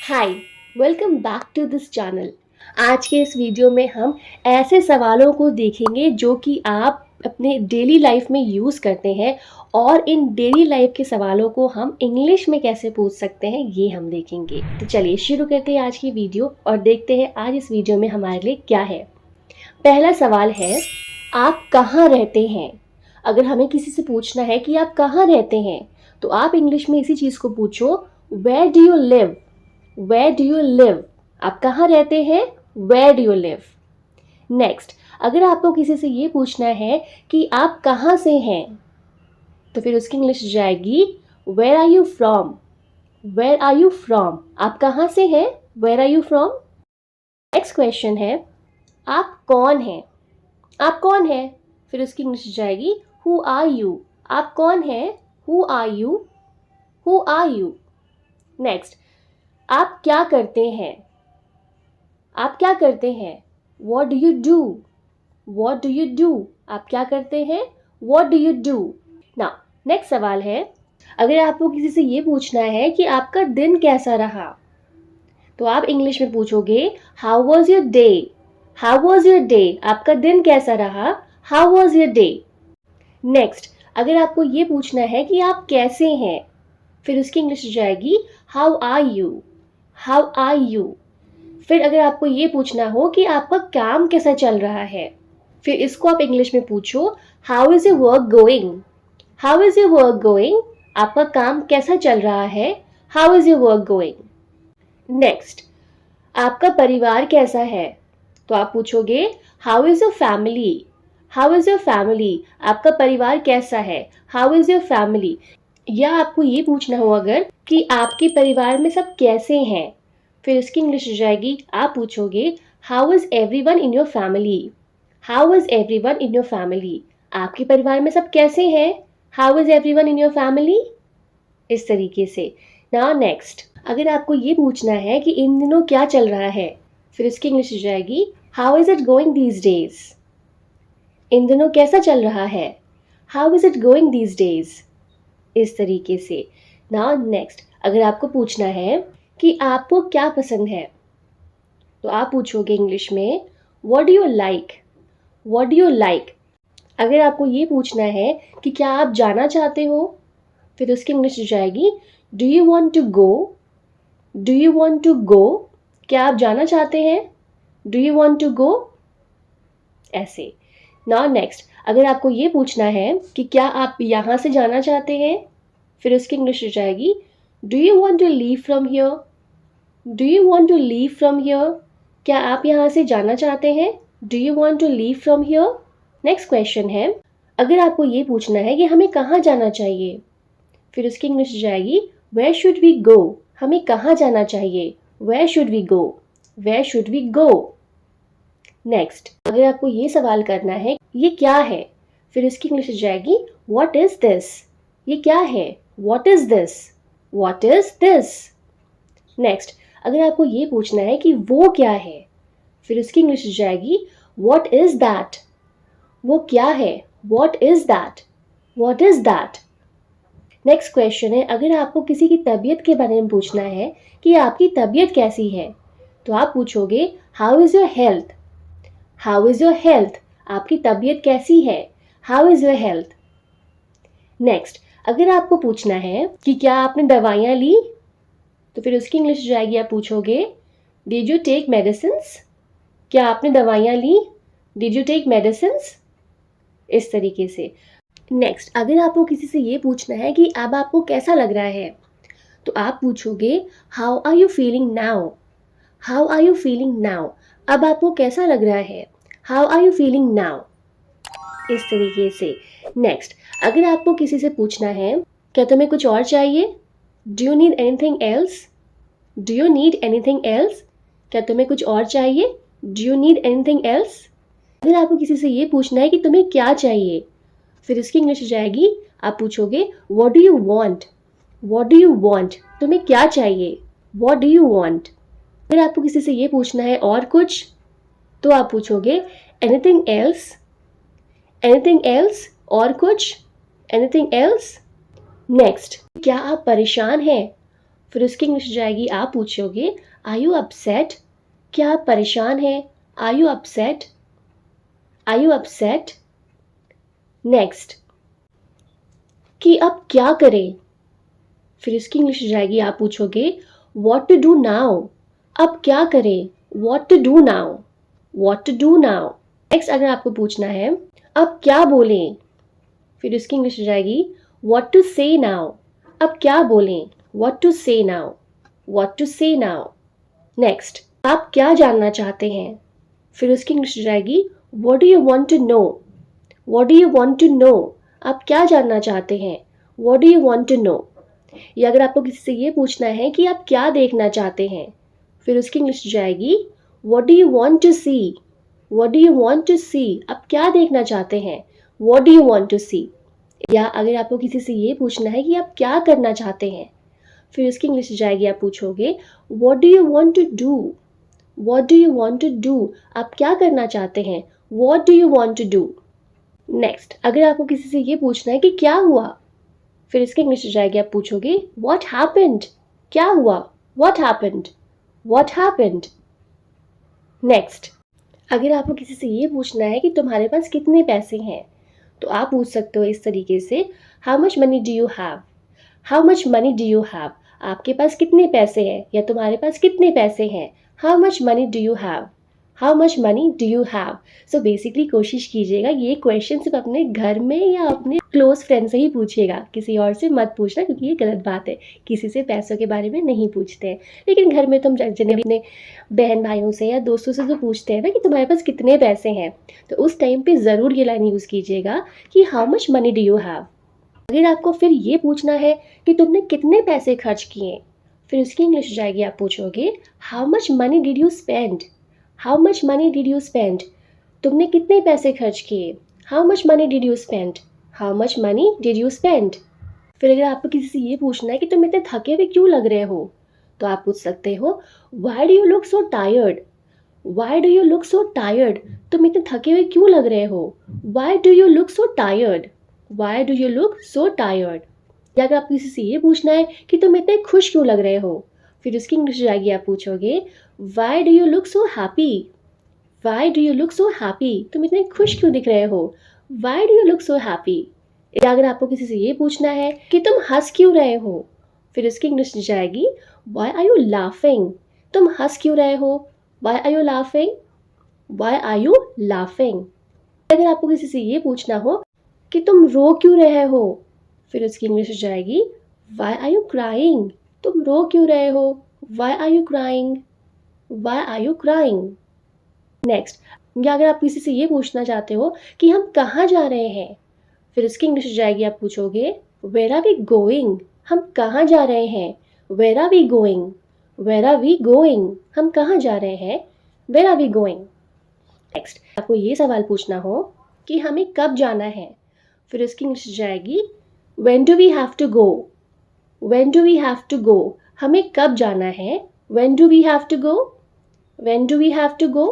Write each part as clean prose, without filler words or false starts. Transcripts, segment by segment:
Hi, welcome back to this channel. आज के इस वीडियो में हम ऐसे सवालों को देखेंगे जो कि आप अपने डेली लाइफ में यूज़ करते हैं और इन डेली लाइफ के सवालों को हम इंग्लिश में कैसे पूछ सकते हैं ये हम देखेंगे। तो चलिए शुरू करते हैं आज की वीडियो और देखते हैं आज इस वीडियो में हमारे लिए क्या है। पहला सवाल है, आप कहाँ रहते हैं? अगर हमें किसी से पूछना है कि आप कहाँ रहते हैं तो आप इंग्लिश में इसी चीज़ को पूछो, where do you live? Where do you live? आप कहाँ रहते हैं? Where do you live? Next, अगर आपको किसी से ये पूछना है कि आप कहाँ से हैं तो फिर उसकी इंग्लिश जाएगी Where are you from? Where are you from? आप कहाँ से हैं? Where are you from? Next question है, आप कौन हैं? आप कौन हैं? फिर उसकी इंग्लिश जाएगी Who are you? आप कौन हैं? Who are you? Who are you? Next, आप क्या करते हैं? आप क्या करते हैं? What do you do? What do you do? आप क्या करते हैं? What do you do? Now, next सवाल है, अगर आपको किसी से ये पूछना है कि आपका दिन कैसा रहा तो आप इंग्लिश में पूछोगे How was your day? How was your day? आपका दिन कैसा रहा? How was your day? Next, अगर आपको ये पूछना है कि आप कैसे हैं फिर उसकी इंग्लिश जाएगी How are you? How are you? फिर अगर आपको ये पूछना हो कि आपका काम कैसा चल रहा है फिर इसको आप इंग्लिश में पूछो how is your work going? How is your work going? आपका काम कैसा चल रहा है? How is your work going? Next, आपका परिवार कैसा है तो आप पूछोगे how is your family? How is your family? आपका परिवार कैसा है? How is your family? या आपको ये पूछना हो अगर कि आपके परिवार में सब कैसे हैं फिर इसकी इंग्लिश हो जाएगी, आप पूछोगे how is everyone in your family? How is everyone in your family? आपके परिवार में सब कैसे हैं? How is everyone in your family? इस तरीके से। नाउ नेक्स्ट, अगर आपको ये पूछना है कि इन दिनों क्या चल रहा है फिर इसकी इंग्लिश हो जाएगी how is it going these days? इन दिनों कैसा चल रहा है? How is it going these days? इस तरीके से। नाउ नेक्स्ट, अगर आपको पूछना है कि आपको क्या पसंद है तो आप पूछोगे इंग्लिश में what do you like? What do you like? अगर आपको ये पूछना है कि क्या आप जाना चाहते हो फिर उसकी इंग्लिश हो जाएगी do you want to go? Do you want to go? क्या आप जाना चाहते हैं? Do you want to go? ऐसे। नाउ नेक्स्ट, अगर आपको ये पूछना है कि क्या आप यहाँ से जाना चाहते हैं फिर उसकी इंग्लिश हो जाएगी do you want to leave from here? Do you want to leave from here? क्या आप यहाँ से जाना चाहते हैं? Do you want to leave from here? Next question है, अगर आपको ये पूछना है कि हमें कहाँ जाना चाहिए फिर उसकी इंग्लिश हो जाएगी वेयर शुड वी गो? हमें कहाँ जाना चाहिए? Where should we go? Where should we go? Next, अगर आपको ये सवाल करना है ये क्या है फिर इसकी इंग्लिश हो जाएगी व्हाट इज दिस? ये क्या है? What is this? What is this? Next, अगर आपको ये पूछना है कि वो क्या है फिर उसकी इंग्लिश हो जाएगी व्हाट इज दैट? वो क्या है? What is that? What is that? Next question है, अगर आपको किसी की तबीयत के बारे में पूछना है कि आपकी तबीयत कैसी है तो आप पूछोगे how is your health? How is your health? आपकी तबीयत कैसी है? How is your health? Next, अगर आपको पूछना है कि क्या आपने दवाइयाँ ली तो फिर उसकी इंग्लिश जाएगी, आप पूछोगे डिड यू टेक मेडिसिन्स? क्या आपने दवाइयाँ ली? Did you take medicines? इस तरीके से। नेक्स्ट, अगर आपको किसी से ये पूछना है कि अब आपको कैसा लग रहा है तो आप पूछोगे how are you feeling now? How are you feeling now? अब आपको कैसा लग रहा है? How are you feeling now? इस तरीके से। नेक्स्ट, अगर आपको किसी से पूछना है क्या तुम्हें कुछ और चाहिए? Do you need anything else? Do you need anything else? क्या तुम्हें कुछ और चाहिए? Do you need anything else? अगर आपको किसी से ये पूछना है कि तुम्हें क्या चाहिए फिर इसकी इंग्लिश हो जाएगी, आप पूछोगे what do you want? What do you want? तुम्हें क्या चाहिए? What do you want? अगर आपको किसी से ये पूछना है और कुछ तो आप पूछोगे एनीथिंग एल्स? Anything else? और कुछ? Anything else? नेक्स्ट, क्या आप परेशान हैं फिर उसकी इंग्लिश हो जाएगी, आप पूछोगे आर यू अपसेट, क्या आप परेशान हैं? Are you upset, are you upset. Next, कि अब क्या करें? फिर इसकी इंग्लिश हो जाएगी, आप पूछोगे व्हाट टू डू नाउ, अब क्या करें? What to do now, what to do now. Next, अगर आपको पूछना है अब क्या बोलें, फिर उसकी इंग्लिश हो जाएगी व्हाट टू से नाउ, अब क्या बोलें? व्हाट टू से नाउ, व्हाट टू से नाउ। नेक्स्ट, आप क्या जानना चाहते हैं? फिर उसकी इंग्लिश हो जाएगी what do you want to know, what do you want to know, आप क्या जानना चाहते हैं? What do you want to know. या अगर आपको किसी से ये पूछना है कि आप क्या देखना चाहते हैं, फिर उसकी इंग्लिश हो जाएगी what do you want to see, what do you want to see, आप क्या देखना चाहते हैं? What do you want to see. या अगर आपको किसी से ये पूछना है कि आप क्या करना चाहते हैं, फिर उसकी इंग्लिश हो जाएगी, आप पूछोगे what do you want to do, what do you want to do, आप क्या करना चाहते हैं? What do you want to do. Next, अगर आपको किसी से ये पूछना है कि क्या हुआ, फिर इसकी इंग्लिश हो जाएगी, आप पूछोगे व्हाट हैपेंड, क्या हुआ? What happened, what happened. Next, अगर आपको किसी से ये पूछना है कि तुम्हारे पास कितने पैसे हैं, तो आप पूछ सकते हो इस तरीके से how much money do you have, how much money do you have, आपके पास कितने पैसे हैं या तुम्हारे पास कितने पैसे हैं? How much money do you have, how much money do you have. So basically कोशिश कीजिएगा ये क्वेश्चन सिर्फ अपने घर में या अपने क्लोज फ्रेंड से ही पूछिएगा, किसी और से मत पूछना, क्योंकि ये गलत बात है, किसी से पैसों के बारे में नहीं पूछते हैं। लेकिन घर में तो हम जने अपने बहन भाइयों से या दोस्तों से तो पूछते हैं ना कि तुम्हारे पास कितने पैसे हैं, तो उस टाइम पे ज़रूर ये लाइन यूज़ कीजिएगा कि how much money do you have. अगर आपको फिर ये पूछना है कि तुमने कितने पैसे खर्च किए, फिर उसकी इंग्लिश हो जाएगी, आप पूछोगे how much money did you spend, how much money did you spend, तुमने कितने पैसे खर्च किए? How much money did you spend, how much money did you spend. फिर अगर आपको किसी से ये पूछना है कि तुम इतने थके हुए क्यों लग रहे हो, तो आप पूछ सकते हो why do you look so tired, why do you look so tired, तुम इतने थके हुए क्यों लग रहे हो? Why do you look so tired, why do you look so tired. या अगर आपको किसी से ये पूछना है कि तुम इतने खुश क्यों लग रहे हो, फिर उसकी इंग्लिश जाएगी, आप पूछोगे why do you look so happy, why do you look so happy, तुम इतने खुश क्यों दिख रहे हो? Why do you look so happy. या अगर आपको किसी से ये पूछना है कि तुम हंस क्यों रहे हो, फिर उसकी इंग्लिश जाएगी वाई आर यू लाफिंग, तुम हंस क्यों रहे हो? Why are you laughing, why are you laughing. अगर आपको किसी से ये पूछना हो कि तुम रो क्यों रहे हो, फिर उसकी इंग्लिश हो जाएगी वाई आर यू क्राइंग, तुम रो क्यों रहे हो? Why are you crying, why are you crying. Next, या अगर आप किसी से ये पूछना चाहते हो कि हम कहाँ जा रहे हैं, फिर उसकी इंग्लिश हो जाएगी, आप पूछोगे वेयर आर वी गोइंग, हम कहाँ जा रहे हैं? Where are we going, where are we going, हम कहाँ जा रहे हैं? Where are we going. Next, आपको ये सवाल पूछना हो कि हमें कब जाना है, फिर उसकी इंग्लिश हो जाएगी when do we have to go, when do we have to go, हमें कब जाना है? When do we have to go, when do we have to go.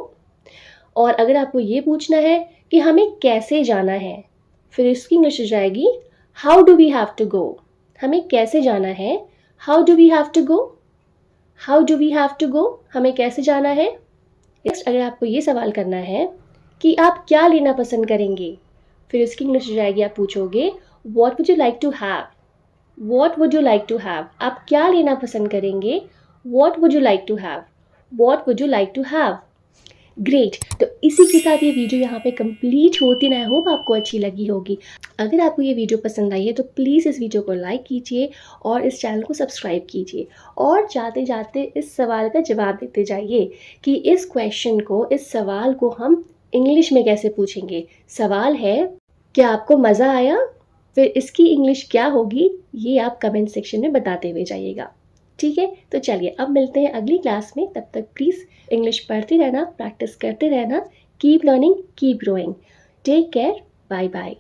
और अगर आपको ये पूछना है कि हमें कैसे जाना है, फिर इसकी इंग्लिश हो जाएगी how do we have to go, हमें कैसे जाना है? How do we have to go, how do we have to go, हमें कैसे जाना है। नेक्स्ट, अगर आपको ये सवाल करना है कि आप क्या लेना पसंद करेंगे, फिर इसकी इंग्लिश हो जाएगी, आप पूछोगे what would you like to have, what would you like to have, आप क्या लेना पसंद करेंगे? What would you like to have, what would you like to have. Great, तो इसी के साथ ये वीडियो यहाँ पे कंप्लीट होती है। आई होप आपको अच्छी लगी होगी। अगर आपको ये वीडियो पसंद आई है तो प्लीज़ इस वीडियो को लाइक कीजिए और इस चैनल को सब्सक्राइब कीजिए, और जाते जाते इस सवाल का जवाब देते जाइए कि इस क्वेश्चन को, इस सवाल को हम इंग्लिश में कैसे पूछेंगे। सवाल है, क्या आपको मज़ा आया? फिर इसकी इंग्लिश क्या होगी ये आप कमेंट सेक्शन में बताते हुए जाइएगा। ठीक है, तो चलिए अब मिलते हैं अगली क्लास में। तब तक प्लीज़ इंग्लिश पढ़ते रहना, प्रैक्टिस करते रहना। Keep learning, keep growing. Take care, bye bye.